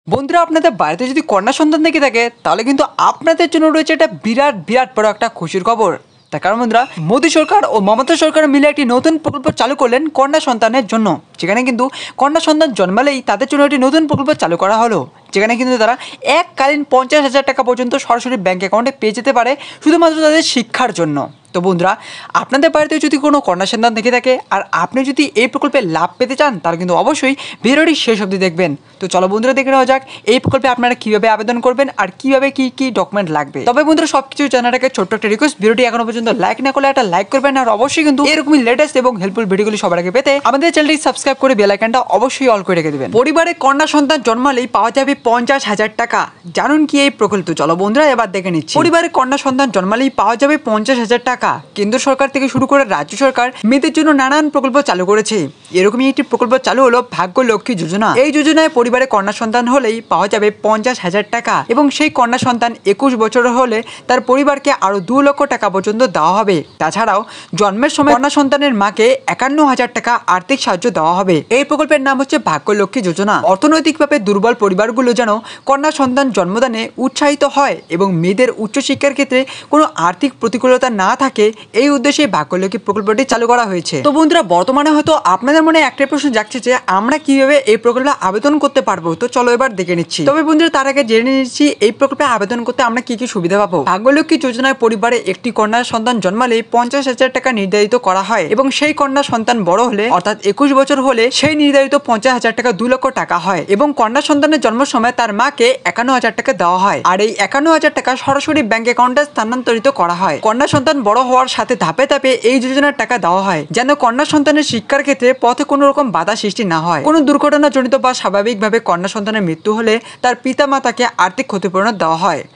বন্ধুরা আপনাদের বাড়িতে যদি কন্যা সন্তান থেকে থাকে তাহলে কিন্তু আপনাদের জন্য রয়েছে একটা বিরাট বিরাট বড় একটা খুশির খবর। তার কারণ বন্ধুরা, মোদী সরকার ও মমতা সরকার মিলে একটি নতুন প্রকল্প চালু করলেন কন্যা সন্তানের জন্য। যেখানে কিন্তু কন্যা সন্তান জন্মালেই তাদের জন্য একটি নতুন প্রকল্প চালু করা হলো, যেখানে কিন্তু তারা এককালীন 50,000 টাকা পর্যন্ত সরাসরি ব্যাঙ্ক অ্যাকাউন্টে পেয়ে যেতে পারে শুধুমাত্র তাদের শিক্ষার জন্য। তো বন্ধুরা, আপনাদের বাড়িতে যদি কোনো কন্যা সন্তান থেকে থাকে আর আপনি যদি এই প্রকল্পে লাভ পেতে চান তাহলে কিন্তু অবশ্যই ভিডিওটি শেষ অবধি দেখবেন। তো চলো বন্ধুরা, দেখে নেওয়া যাক এই প্রকল্পে আপনারা কীভাবে আবেদন করবেন আর কীভাবে কী ডকুমেন্ট লাগবে। তবে বন্ধুরা, সব কিছু জানার ছোট্ট একটা রিকোয়েস্ট, ভিডিওটি এখনো পর্যন্ত লাইক না করলে একটা লাইক করবেন আর অবশ্যই কিন্তু এরকমই লেটেস্ট এবং হেল্পফুল ভিডিওগুলি সবার আগে পেতে আমাদের চ্যানেলটি সাবস্ক্রাইব করে বেল আইকনটা অবশ্যই অল করে রেখে দেবেন। পরিবারে কন্যা সন্তান জন্মালেই পাওয়া যাবে 50,000 টাকা। জানুন কি এই প্রকল্প? চলো বন্ধুরা এবার দেখে নিচ্ছি। পরিবারে কন্যা সন্তান জন্মালেই পাওয়া যাবে 50,000 টাকা। কেন্দ্র সরকার থেকে শুরু করে রাজ্য সরকার মেয়েদের জন্য নানান প্রকল্প চালু করেছে। এরকমই একটি প্রকল্প চালু হলো ভাগ্য লক্ষ্মী যোজনা। এই যোজনায় পরিবারে কন্যা সন্তান হলেই পাওয়া যাবে 50,000 টাকা এবং সেই কন্যা সন্তান 21 বছর হলে তার পরিবারকে আরো 2 লক্ষ টাকা পর্যন্ত দেওয়া হবে। তাছাড়াও জন্মের সময় কন্যা সন্তানের মাকে 51,000 টাকা আর্থিক সাহায্য দেওয়া হবে। এই প্রকল্পের নাম হচ্ছে ভাগ্য লক্ষ্মী যোজনা। অর্থনৈতিকভাবে দুর্বল পরিবারগুলো যেন কন্যা সন্তান জন্মদানে উৎসাহিত হয় এবং মেয়েদের উচ্চশিক্ষার ক্ষেত্রে কোনো আর্থিক প্রতিকূলতা না থাকে, এই উদ্দেশ্যে ভাগ্যলক্ষ্মী প্রকল্পটি চালু করা হয়েছে। তো বন্ধুরা, বর্তমানে হয়তো আপনাদের মনে একটাই প্রশ্ন জাগছে যে আমরা কিভাবে এই প্রকল্পে আবেদন করতে পারবো। তো চলো এবার দেখে নিচ্ছি। তবে বন্ধুরা, তার আগে জেনে নিচ্ছি এই প্রকল্পে আবেদন করতে আমরা কি কি সুবিধা পাবো। ভাগ্যলক্ষ্মী যোজনায় পরিবারে একটি কন্যা সন্তান জন্মালে 50,000 টাকা নির্ধারিত করা হয় এবং সেই কন্যা সন্তান বড় হলে অর্থাৎ 21 বছর হলে সেই নির্ধারিত 50,000 টাকা 2 লক্ষ টাকা হয় এবং কন্যা সন্তানের জন্ম সময় তার মাকে 51,000 টাকা দেওয়া হয়। আর এই 51,000 টাকা সরাসরি ব্যাংক অ্যাকাউন্টে স্থানান্তরিত করা হয়। কন্যা সন্তান বড় হওয়ার সাথে ধাপে ধাপে এই যোজনার টাকা দেওয়া হয় যেন কন্যা সন্তানের শিক্ষার ক্ষেত্রে পথে কোনো রকম বাধা সৃষ্টি না হয়। কোনো দুর্ঘটনা জনিত বা স্বাভাবিকভাবে কন্যা সন্তানের মৃত্যু হলে তার পিতা মাতাকে আর্থিক ক্ষতিপূরণ দেওয়া হয়।